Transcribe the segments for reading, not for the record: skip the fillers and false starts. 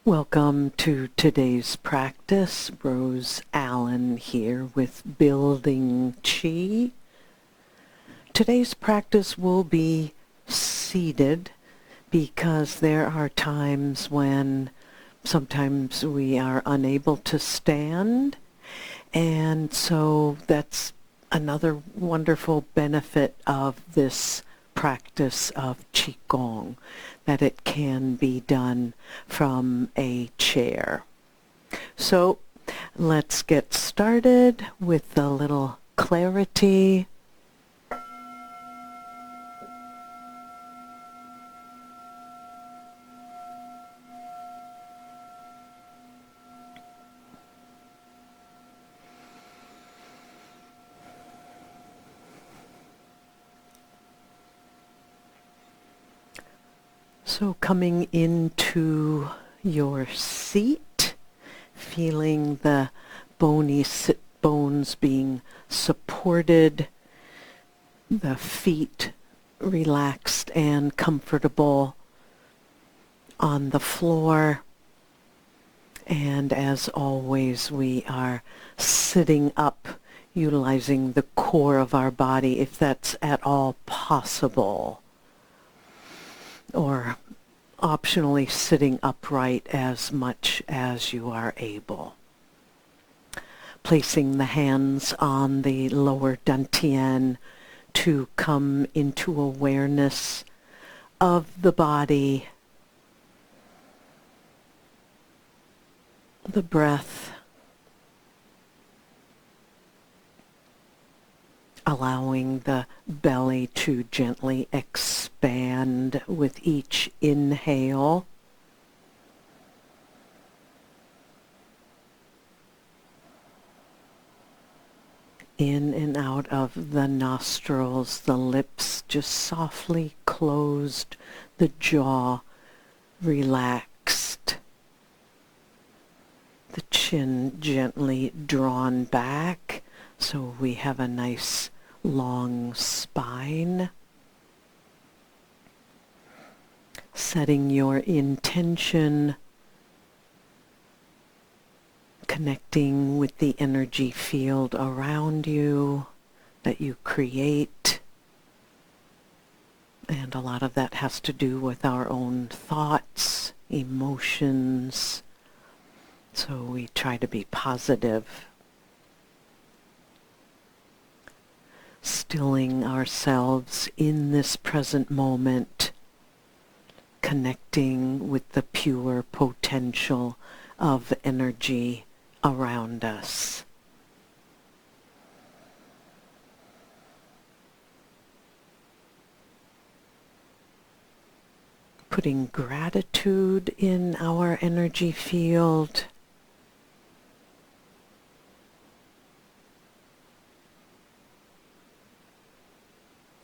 Welcome to today's practice. Rose Allen here with Building Chi. Today's practice will be seated because there are times when sometimes we are unable to stand, and so that's another wonderful benefit of this practice of Qigong, that it can be done from a chair. So let's get started with a little clarity. So coming into your seat, feeling the bony sit bones being supported, the feet relaxed and comfortable on the floor. And as always, we are sitting up, utilizing the core of our body if that's at all possible, or optionally sitting upright as much as you are able. Placing the hands on the lower dantian to come into awareness of the body, the breath, allowing the belly to gently expand with each inhale. In and out of the nostrils, the lips just softly closed, the jaw relaxed, the chin gently drawn back, so we have a nice long spine. Setting your intention, connecting with the energy field around you that you create. And a lot of that has to do with our own thoughts, emotions. So we try to be positive. Stilling ourselves in this present moment, connecting with the pure potential of energy around us. Putting gratitude in our energy field.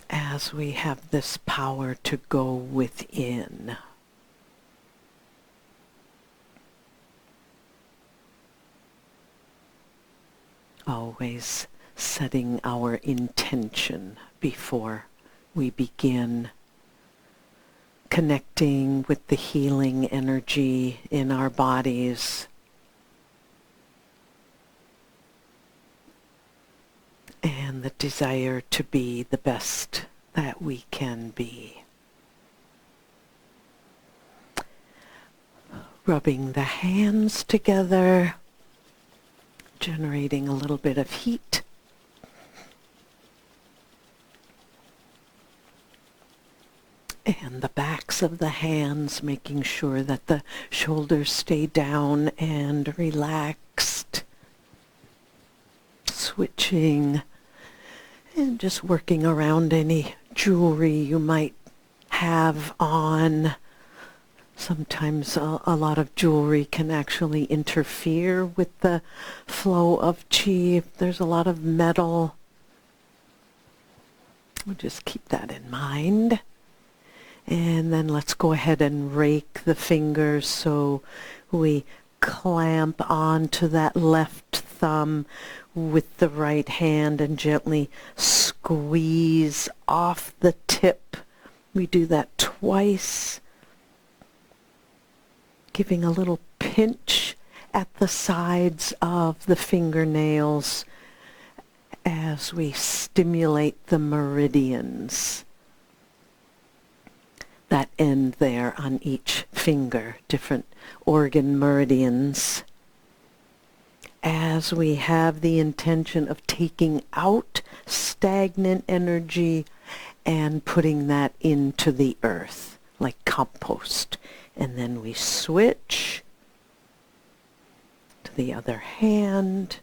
As we have this power to go within. Always setting our intention before we begin, connecting with the healing energy in our bodies, and the desire to be the best that we can be. Rubbing the hands together, generating a little bit of heat. And the backs of the hands, making sure that the shoulders stay down and relaxed. Switching and just working around any jewelry you might have on. Sometimes a lot of jewelry can actually interfere with the flow of qi. If there's a lot of metal, we'll just keep that in mind. And then let's go ahead and rake the fingers so we clamp onto that left thumb with the right hand and gently squeeze off the tip. We do that twice. giving a little pinch at the sides of the fingernails as we stimulate the meridians that end there on each finger, different organ meridians. As we have the intention of taking out stagnant energy and putting that into the earth, like compost. And then we switch to the other hand.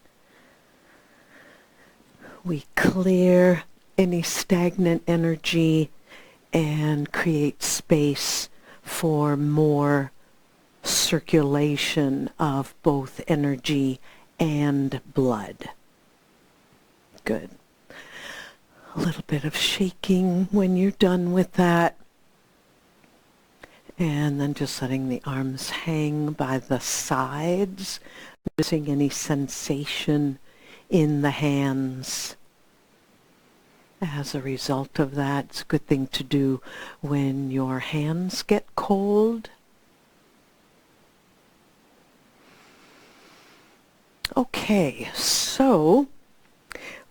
We clear any stagnant energy and create space for more circulation of both energy and blood. Good. A little bit of shaking when you're done with that. And then just letting the arms hang by the sides, noticing any sensation in the hands. As a result of that, it's a good thing to do when your hands get cold. Okay, so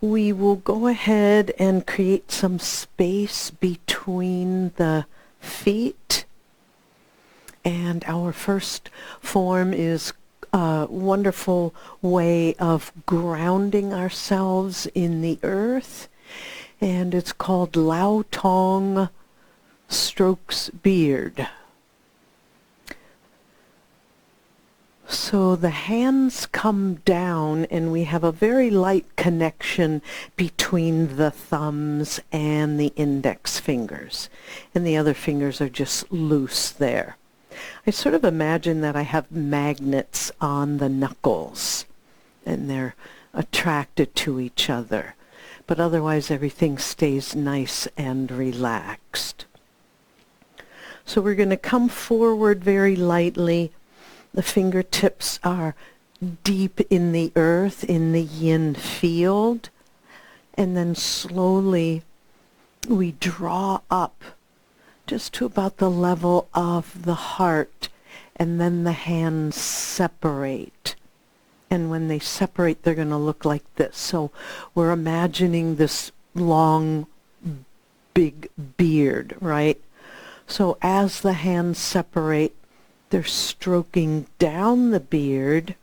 we will go ahead and create some space between the feet. And our first form is a wonderful way of grounding ourselves in the earth. And it's called Lao Tong Strokes Beard. So the hands come down and we have a very light connection between the thumbs and the index fingers. And the other fingers are just loose there. I sort of imagine that I have magnets on the knuckles and they're attracted to each other. But otherwise everything stays nice and relaxed. So we're going to come forward very lightly. The fingertips are deep in the earth, in the yin field. And then slowly we draw up just to about the level of the heart. And then the hands separate. And when they separate, they're going to look like this. So we're imagining this long, big beard, right? So as the hands separate, they're stroking down the beard.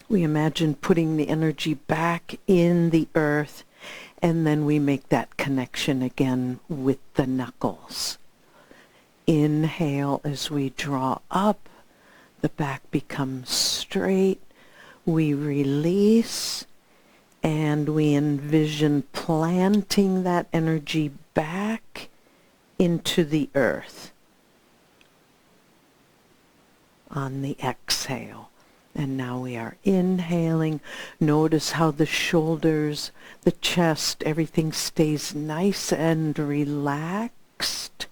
We imagine putting the energy back in the earth, and then we make that connection again with the knuckles. Inhale as we draw up. The back becomes straight. We release, and we envision planting that energy back into the earth on the exhale. And now we are inhaling. Notice how the shoulders, the chest, everything stays nice and relaxed.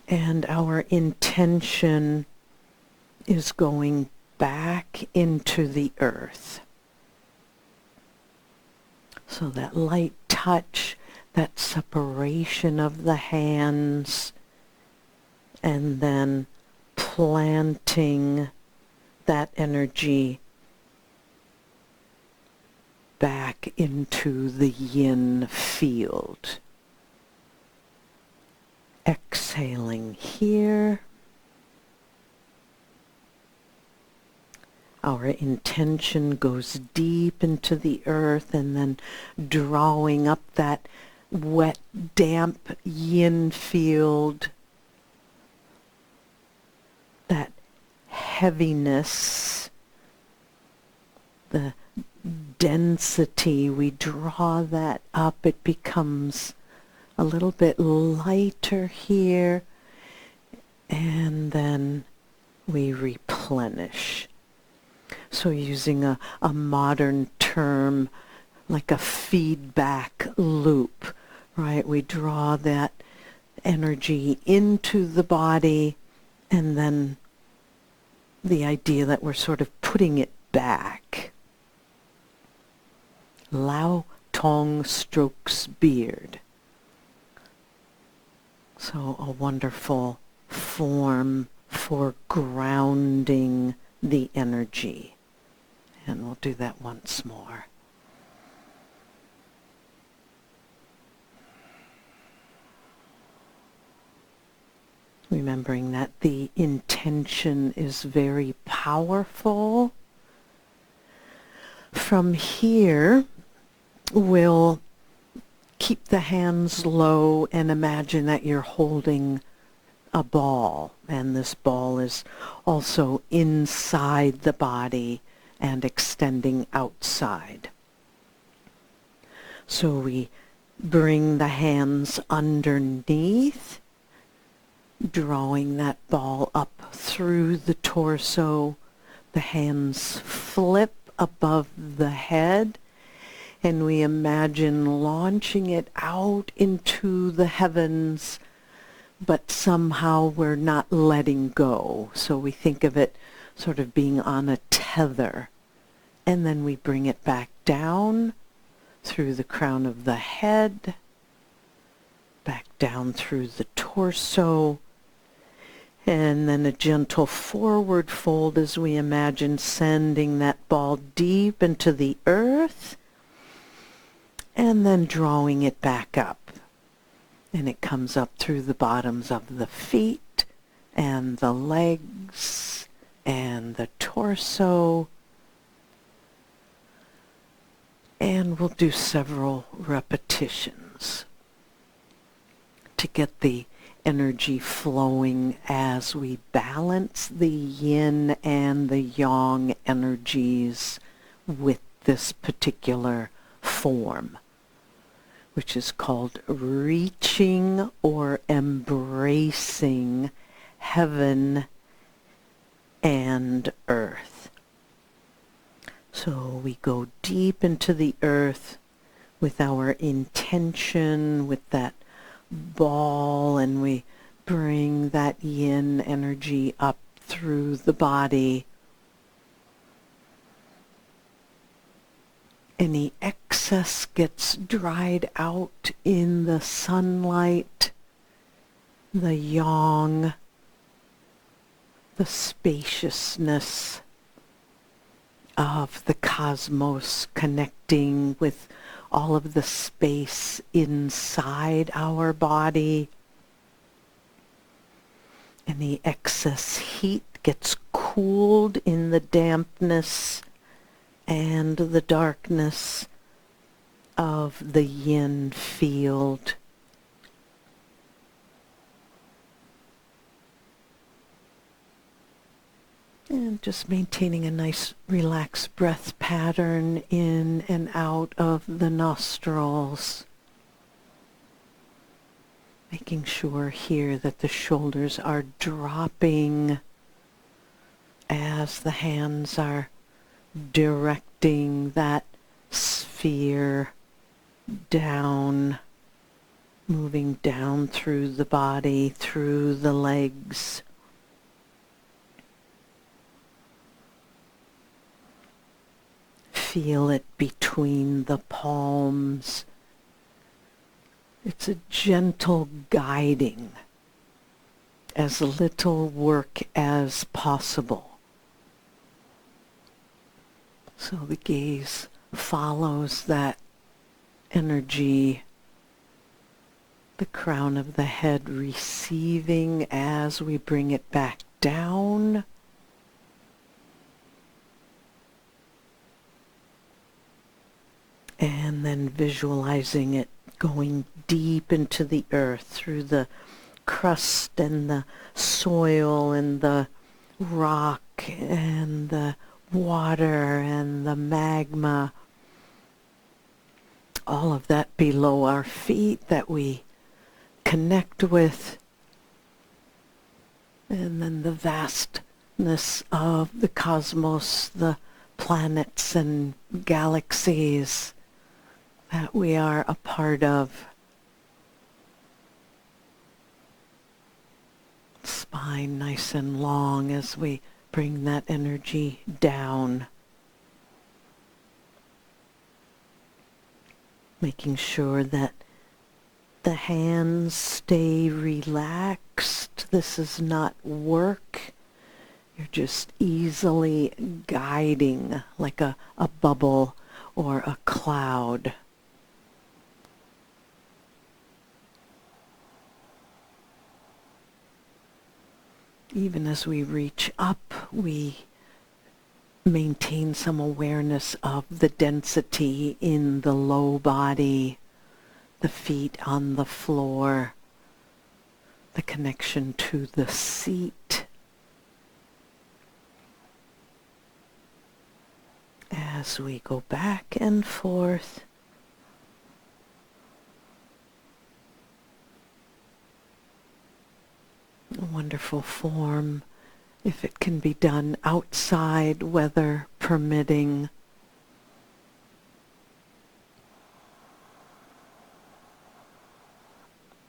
And our intention is going back into the earth. So that light touch, that separation of the hands, and then planting that energy back into the yin field. Exhaling here. Our intention goes deep into the earth and then drawing up that wet, damp yin field, that heaviness, the density, we draw that up. It becomes a little bit lighter here, and then we replenish. So using a modern term, like a feedback loop, right? We draw that energy into the body, and then the idea that we're sort of putting it back. Lao Tong Strokes Beard. So a wonderful form for grounding the energy. And we'll do that once more. Remembering that the intention is very powerful. From here, we'll keep the hands low and imagine that you're holding a ball, and this ball is also inside the body and extending outside. So we bring the hands underneath, drawing that ball up through the torso. The hands flip above the head, and we imagine launching it out into the heavens, but somehow we're not letting go. So we think of it sort of being on a tether, and then we bring it back down through the crown of the head, back down through the torso, and then a gentle forward fold as we imagine sending that ball deep into the earth and then drawing it back up. And it comes up through the bottoms of the feet and the legs and the torso. And we'll do several repetitions to get the energy flowing as we balance the yin and the yang energies with this particular form, which is called reaching or embracing heaven and earth. So we go deep into the earth with our intention, with that ball, and we bring that yin energy up through the body. Any excess gets dried out in the sunlight, the yang, the spaciousness of the cosmos connecting with all of the space inside our body. And the excess heat gets cooled in the dampness and the darkness of the yin field. And just maintaining a nice relaxed breath pattern in and out of the nostrils. Making sure here that the shoulders are dropping as the hands are directing that sphere down, moving down through the body, through the legs. Feel it between the palms. It's a gentle guiding, as little work as possible. So the gaze follows that energy, the crown of the head receiving as we bring it back down. And then visualizing it going deep into the earth through the crust and the soil and the rock and the water and the magma. All of that below our feet that we connect with. And then the vastness of the cosmos, the planets and galaxies that we are a part of. Spine nice and long as we bring that energy down. Making sure that the hands stay relaxed. This is not work. You're just easily guiding like a bubble or a cloud. Even as we reach up, we maintain some awareness of the density in the low body, the feet on the floor, the connection to the seat. As we go back and forth, a wonderful form, if it can be done outside, weather permitting.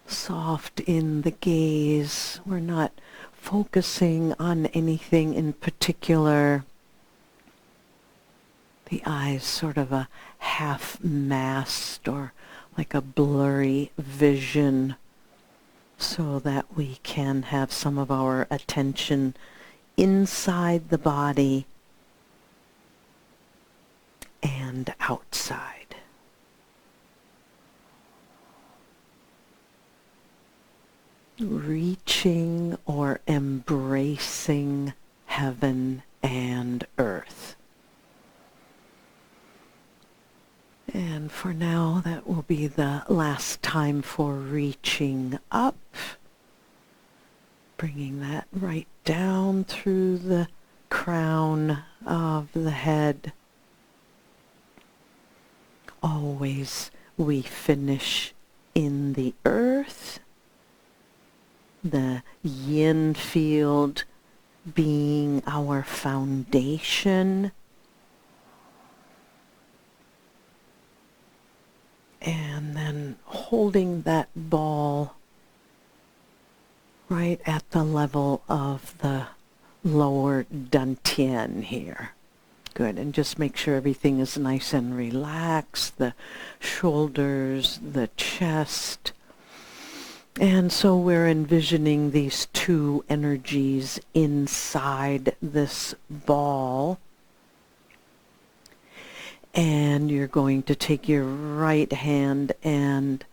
Soft in the gaze. We're not focusing on anything in particular. The eyes sort of a half-masked or like a blurry vision, so that we can have some of our attention inside the body and outside. Reaching or embracing heaven and earth. And for now, that will be the last time for reaching up. Bringing that right down through the crown of the head. Always we finish in the earth, the yin field being our foundation. And then holding that ball right at the level of the lower dantian here. Good, and just make sure everything is nice and relaxed, the shoulders, the chest. And so we're envisioning these two energies inside this ball. And you're going to take your right hand and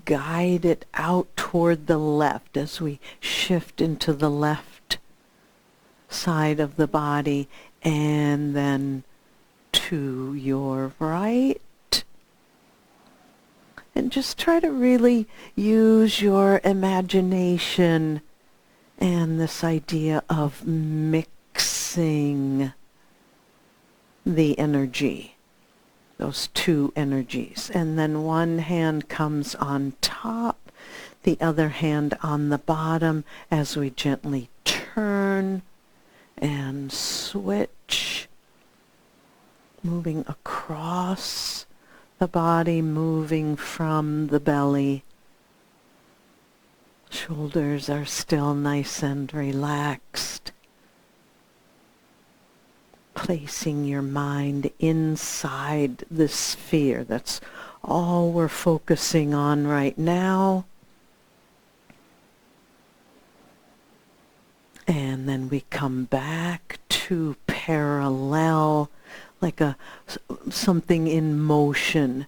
guide it out toward the left as we shift into the left side of the body, and then to your right. And just try to really use your imagination and this idea of mixing the energy, those two energies. And then one hand comes on top, the other hand on the bottom as we gently turn and switch, moving across the body, moving from the belly. Shoulders are still nice and relaxed. Placing your mind inside the sphere. That's all we're focusing on right now. And then we come back to parallel, like something in motion.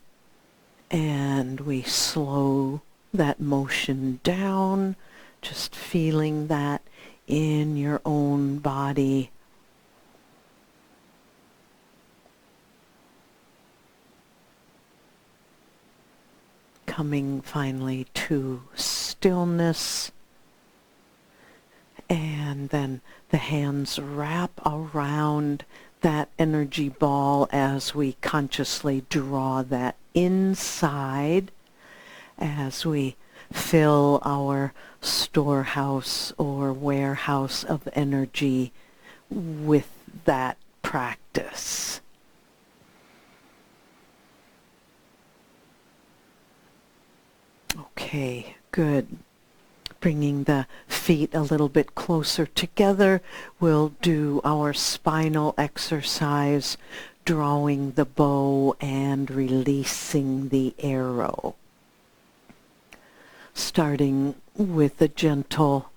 And we slow that motion down, just feeling that in your own body. Coming finally to stillness, and then the hands wrap around that energy ball as we consciously draw that inside, as we fill our storehouse or warehouse of energy with that practice. Okay, good. Bringing the feet a little bit closer together, we'll do our spinal exercise, drawing the bow and releasing the arrow. starting with a gentle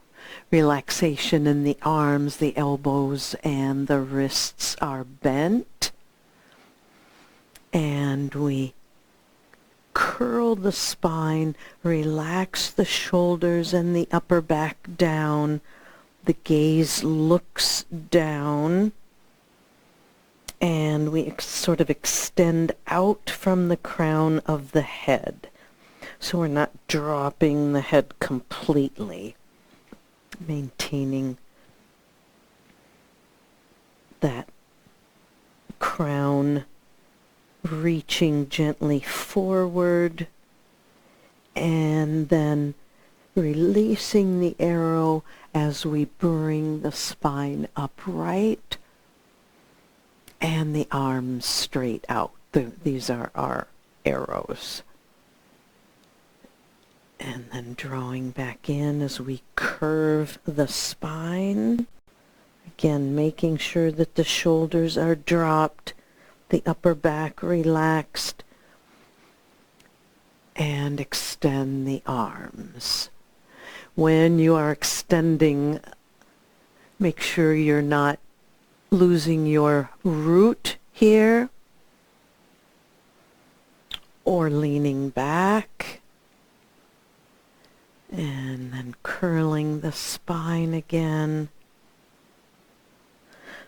relaxation in the arms, the elbows, and the wrists are bent. And we curl the spine, relax the shoulders and the upper back down. The gaze looks down, and we sort of extend out from the crown of the head. So we're not dropping the head completely, maintaining that crown reaching gently forward, and then releasing the arrow as we bring the spine upright and the arms straight out. These are our arrows. And then drawing back in as we curve the spine. Again, making sure that the shoulders are dropped, the upper back relaxed, and extend the arms. When you are extending, make sure you're not losing your root here or leaning back. And then curling the spine again.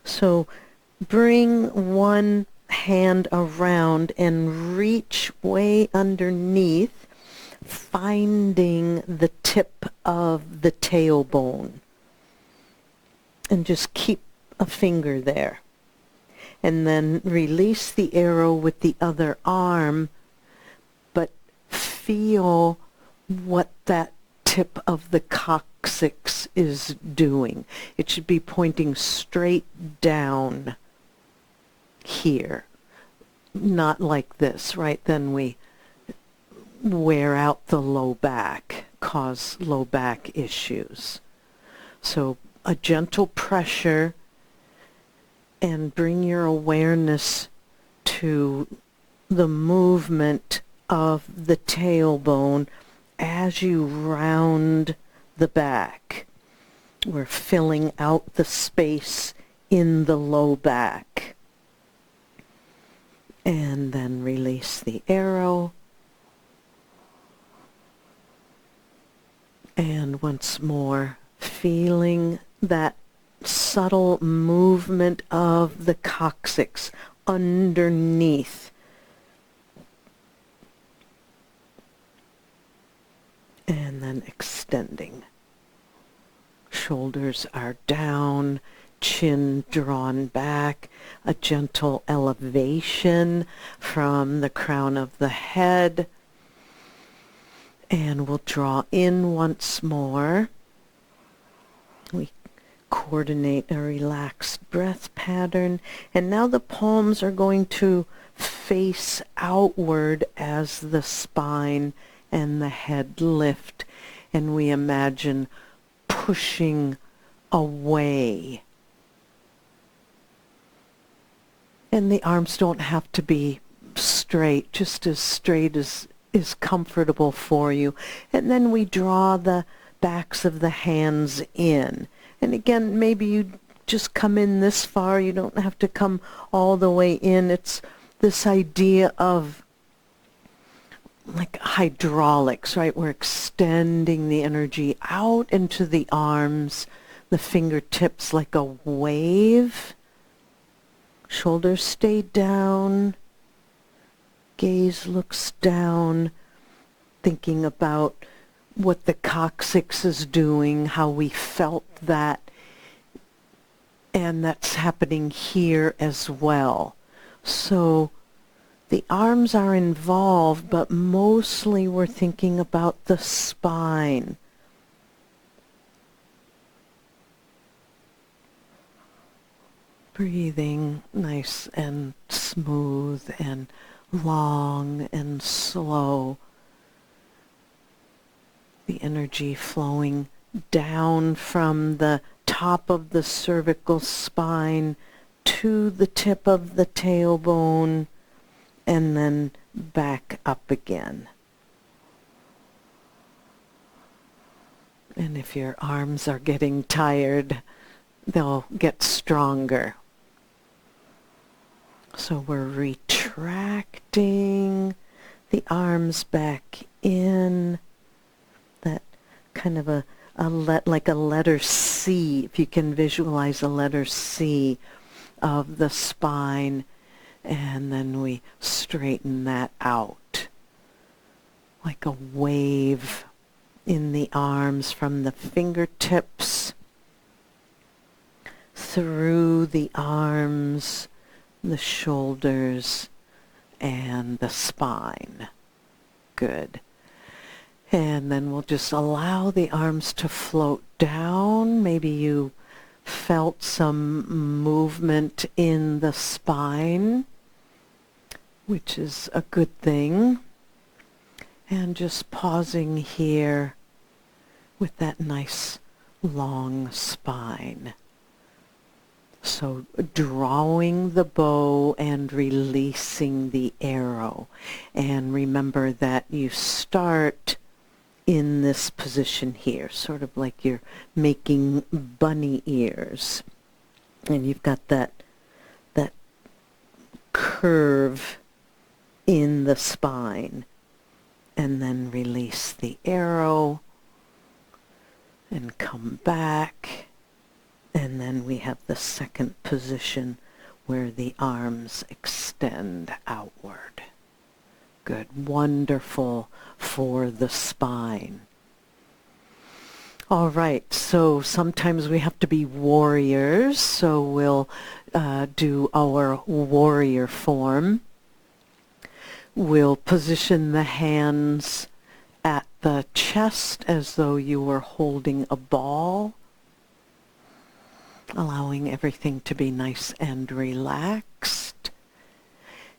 So bring one hand around and reach way underneath, finding the tip of the tailbone. And just keep a finger there. And then release the arrow with the other arm, but feel what that tip of the coccyx is doing. It should be pointing straight down here, not like this, right? Then we wear out the low back, cause low back issues. So a gentle pressure, and bring your awareness to the movement of the tailbone as you round the back. We're filling out the space in the low back. And then release the arrow. And once more, feeling that subtle movement of the coccyx underneath. And then extending. Shoulders are down, chin drawn back, a gentle elevation from the crown of the head. And we'll draw in once more. We coordinate a relaxed breath pattern. And now the palms are going to face outward as the spine and the head lift, and we imagine pushing away. And the arms don't have to be straight, just as straight as is comfortable for you. And then we draw the backs of the hands in. And again, maybe you just come in this far. You don't have to come all the way in. It's this idea of like hydraulics, right? We're extending the energy out into the arms, the fingertips like a wave. Shoulders stay down. Gaze looks down, thinking about what the coccyx is doing, how we felt that. And that's happening here as well. So the arms are involved, but mostly we're thinking about the spine. Breathing nice and smooth and long and slow. The energy flowing down from the top of the cervical spine to the tip of the tailbone, and then back up again. And if your arms are getting tired, they'll get stronger. So we're retracting the arms back in, that kind of like a letter C, if you can visualize a letter C of the spine, and then we straighten that out like a wave in the arms from the fingertips through the arms, the shoulders, and the spine. Good. And then we'll just allow the arms to float down. Maybe you felt some movement in the spine, which is a good thing. And just pausing here with that nice long spine. So drawing the bow and releasing the arrow. And remember that you start in this position here, sort of like you're making bunny ears. And you've got that curve in the spine. And then release the arrow and come back. And then we have the second position where the arms extend outward. Good. Wonderful for the spine. All right, so sometimes we have to be warriors, so we'll do our warrior form. We'll position the hands at the chest as though you were holding a ball, allowing everything to be nice and relaxed.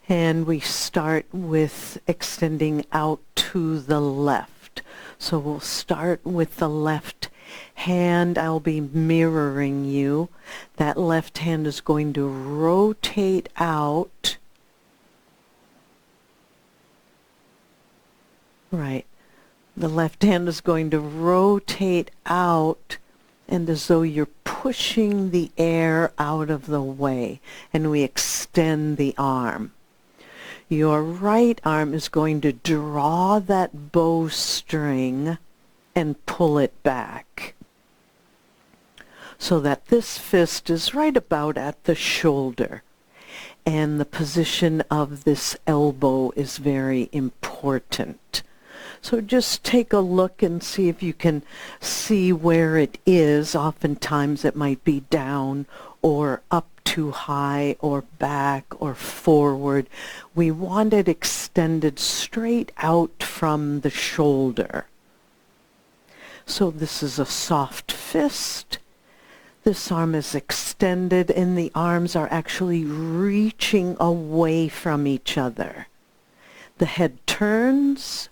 And we start with extending out to the left. So we'll start with the left hand. I'll be mirroring you. That left hand is going to rotate out. Right. The left hand is going to rotate out, and as though you're pushing the air out of the way, and we extend the arm. Your right arm is going to draw that bowstring and pull it back, so that this fist is right about at the shoulder. And the position of this elbow is very important. So just take a look and see if you can see where it is. Oftentimes it might be down or up too high or back or forward. We want it extended straight out from the shoulder. So this is a soft fist. This arm is extended and the arms are actually reaching away from each other. The head turns.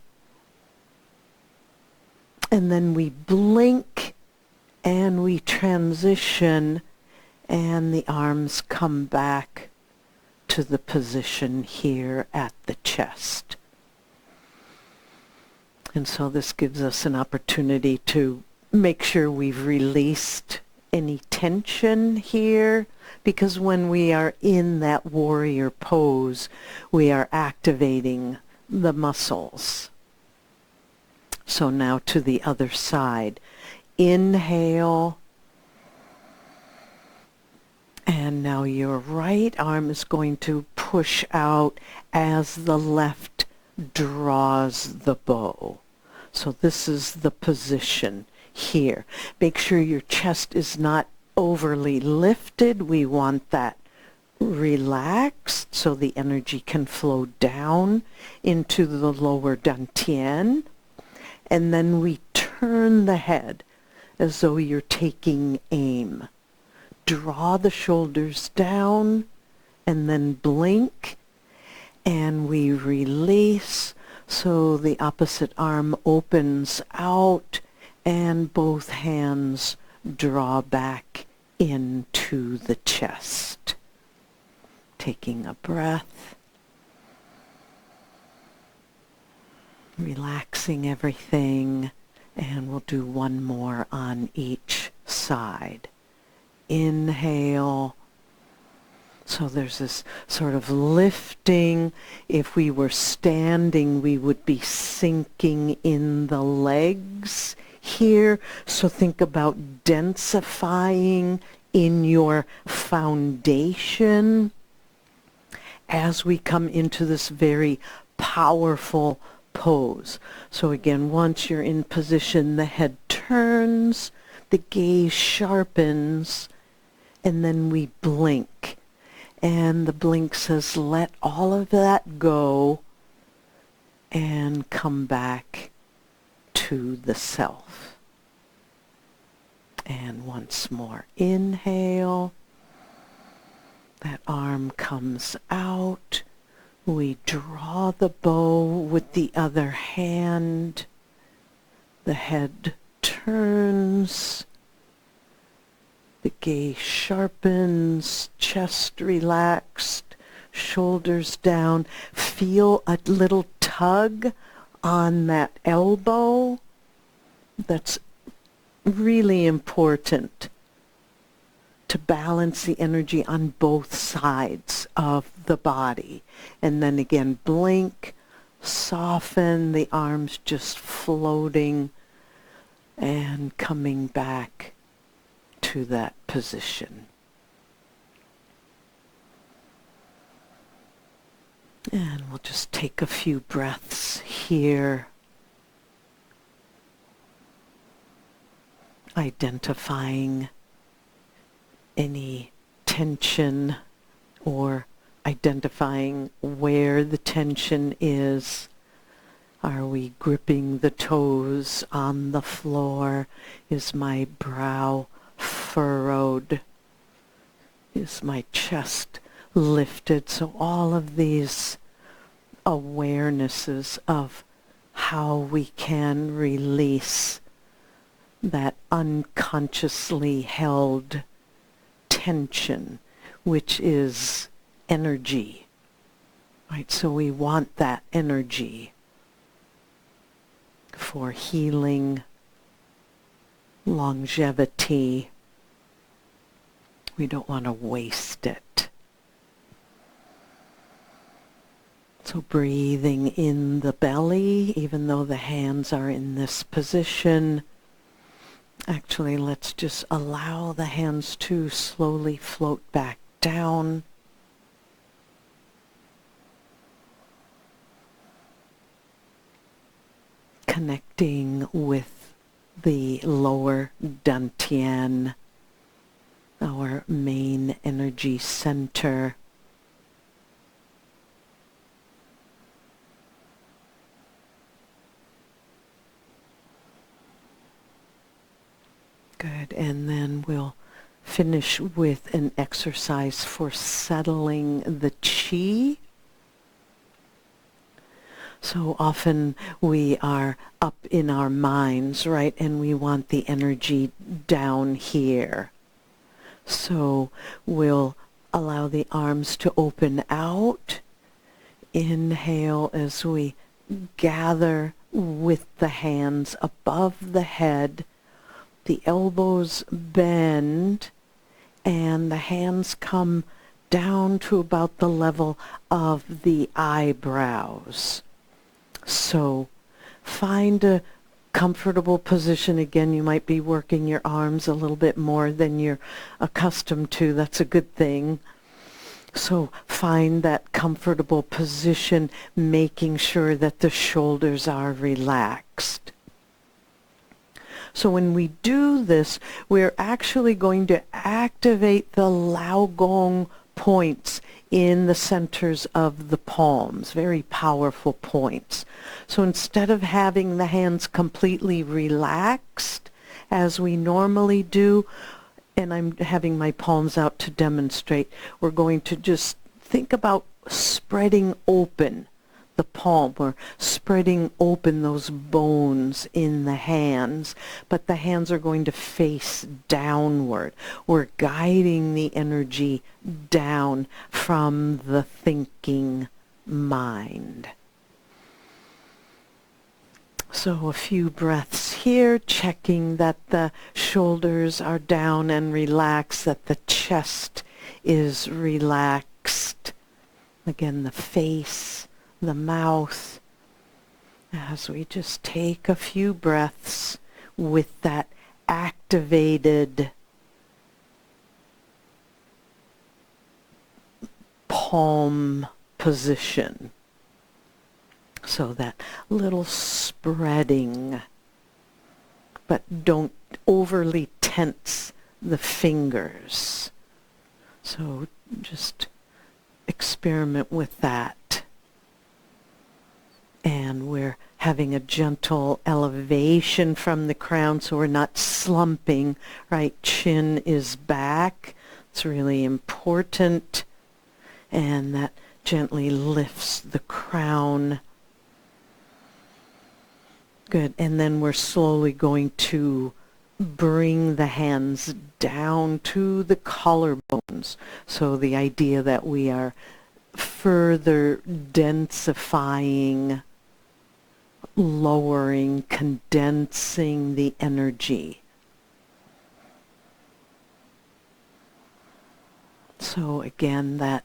And then we blink and we transition and the arms come back to the position here at the chest. And so this gives us an opportunity to make sure we've released any tension here, because when we are in that warrior pose, we are activating the muscles. So now to the other side. Inhale. And now your right arm is going to push out as the left draws the bow. So this is the position here. Make sure your chest is not overly lifted. We want that relaxed so the energy can flow down into the lower dantian. And then we turn the head as though you're taking aim. Draw the shoulders down and then blink, and we release so the opposite arm opens out and both hands draw back into the chest. Taking a breath. Relaxing everything, And we'll do one more on each side. Inhale. So there's this sort of lifting. If we were standing, we would be sinking in the legs here. So think about densifying in your foundation as we come into this very powerful pose. So again, once you're in position, the head turns, the gaze sharpens, and then we blink. And the blink says, let all of that go and come back to the self. And once more, inhale. That arm comes out. We draw the bow with the other hand. The head turns. The gaze sharpens, chest relaxed, shoulders down. Feel a little tug on that elbow. That's really important to balance the energy on both sides of the body. And then again, blink, soften, the arms just floating and coming back to that position. And we'll just take a few breaths here, identifying any tension or identifying where the tension is. Are we gripping the toes on the floor? Is my brow furrowed? Is my chest lifted? So all of these awarenesses of how we can release that unconsciously held tension, which is energy, right? So we want that energy for healing, longevity. We don't want to waste it. So breathing in the belly, even though the hands are in this position. Actually, let's just allow the hands to slowly float back down. Connecting with the lower dantian, our main energy center. Good, and then we'll finish with an exercise for settling the chi. So often we are up in our minds, right, and we want the energy down here. So we'll allow the arms to open out. Inhale as we gather with the hands above the head. The elbows bend and the hands come down to about the level of the eyebrows. So find a comfortable position. Again, you might be working your arms a little bit more than you're accustomed to. That's a good thing. So find that comfortable position, making sure that the shoulders are relaxed. So when we do this, we're actually going to activate the Lao Gong points in the centers of the palms, very powerful points. So instead of having the hands completely relaxed, as we normally do, and I'm having my palms out to demonstrate, we're going to just think about spreading open the palm. We're spreading open those bones in the hands, but the hands are going to face downward. We're guiding the energy down from the thinking mind. So a few breaths here, checking that the shoulders are down and relaxed, that the chest is relaxed. Again, the face, the mouth, as we just take a few breaths with that activated palm position. So that little spreading, but don't overly tense the fingers. So just experiment with that. And we're having a gentle elevation from the crown, so we're not slumping, right? Chin is back. It's really important. And that gently lifts the crown. Good. And then we're slowly going to bring the hands down to the collarbones. So the idea that we are further densifying, lowering, condensing the energy. So again, that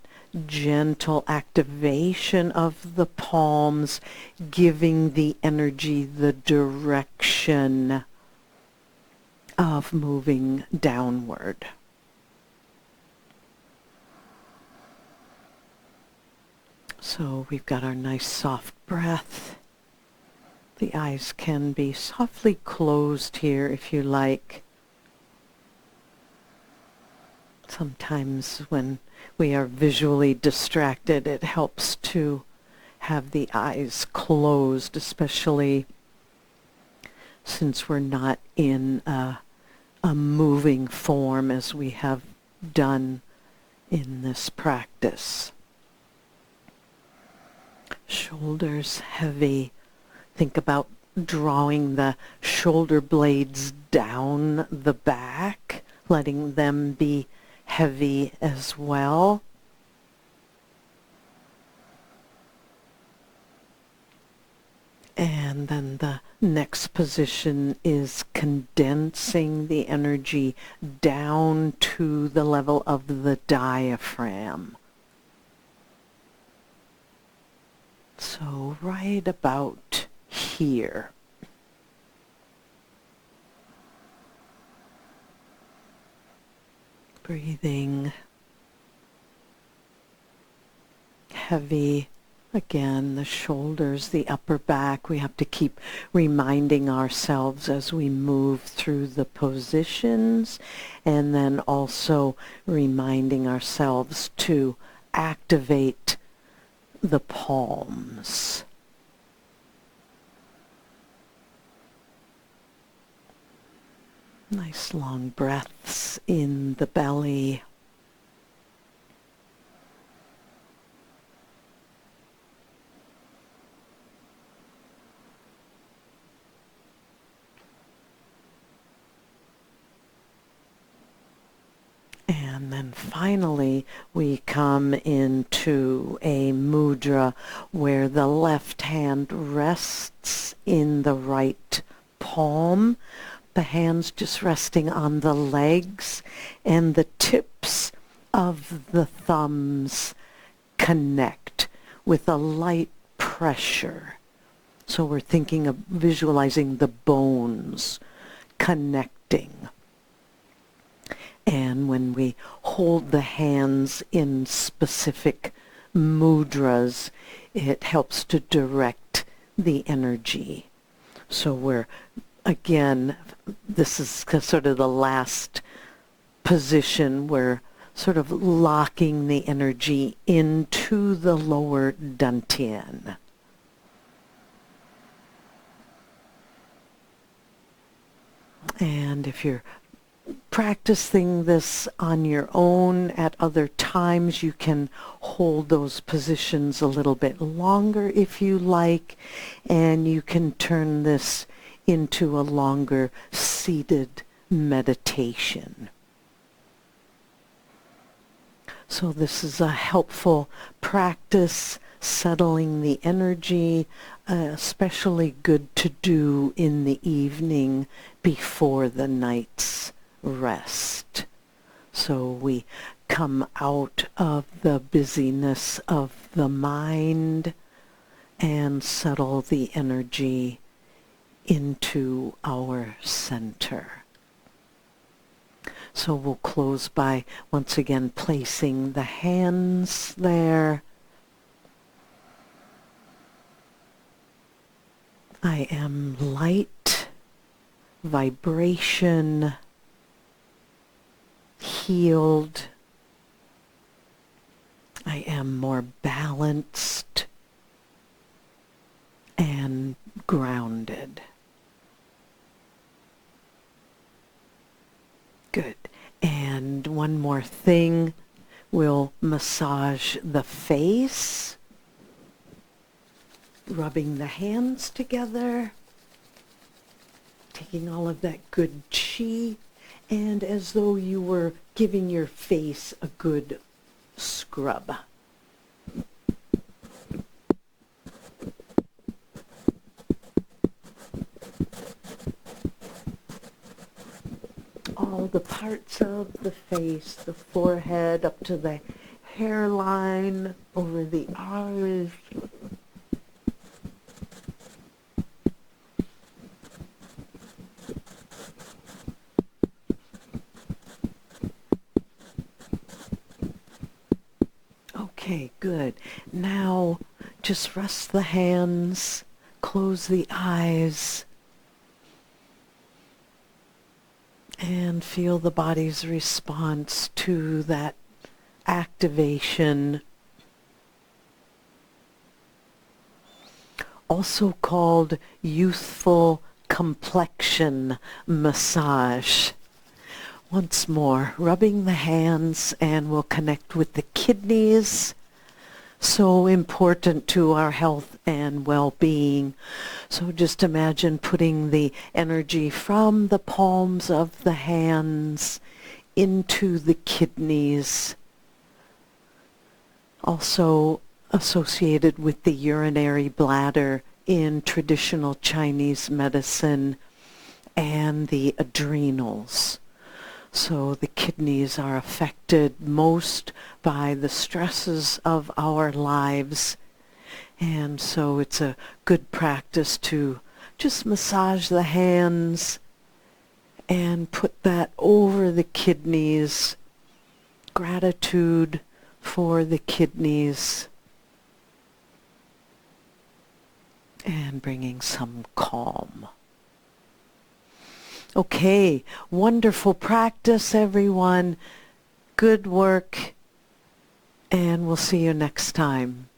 gentle activation of the palms, giving the energy the direction of moving downward. So we've got our nice soft breath. The eyes can be softly closed here if you like. Sometimes when we are visually distracted, it helps to have the eyes closed, especially since we're not in a moving form as we have done in this practice. Shoulders heavy. Think about drawing the shoulder blades down the back, letting them be heavy as well. And then the next position is condensing the energy down to the level of the diaphragm. So right about here. Breathing heavy. Again, the shoulders, the upper back. We have to keep reminding ourselves as we move through the positions, and then also reminding ourselves to activate the palms. Nice long breaths in the belly. And then finally, we come into a mudra where the left hand rests in the right palm, the hands just resting on the legs, and the tips of the thumbs connect with a light pressure. So we're thinking of visualizing the bones connecting. And when we hold the hands in specific mudras, it helps to direct the energy. So we're, again, this is sort of the last position. We're sort of locking the energy into the lower dantian. And if you're practicing this on your own at other times, you can hold those positions a little bit longer if you like, and you can turn this into a longer seated meditation. So this is a helpful practice, settling the energy, especially good to do in the evening before the night's rest. So we come out of the busyness of the mind and settle the energy into our center. So we'll close by once again placing the hands there. I am light, vibration, healed. I am more balanced and grounded. Good. And one more thing, we'll massage the face, rubbing the hands together, taking all of that good chi, and as though you were giving your face a good scrub. All the parts of the face, the forehead up to the hairline, over the eyes. Okay, good. Now just rest the hands, close the eyes, and feel the body's response to that activation, also called youthful complexion massage. Once more, rubbing the hands, and we'll connect with the kidneys, so important to our health and well-being. So just imagine putting the energy from the palms of the hands into the kidneys, also associated with the urinary bladder in traditional Chinese medicine, and the adrenals. So the kidneys are affected most by the stresses of our lives. And so it's a good practice to just massage the hands and put that over the kidneys. Gratitude for the kidneys. And bringing some calm. Okay, wonderful practice, everyone. Good work, and we'll see you next time.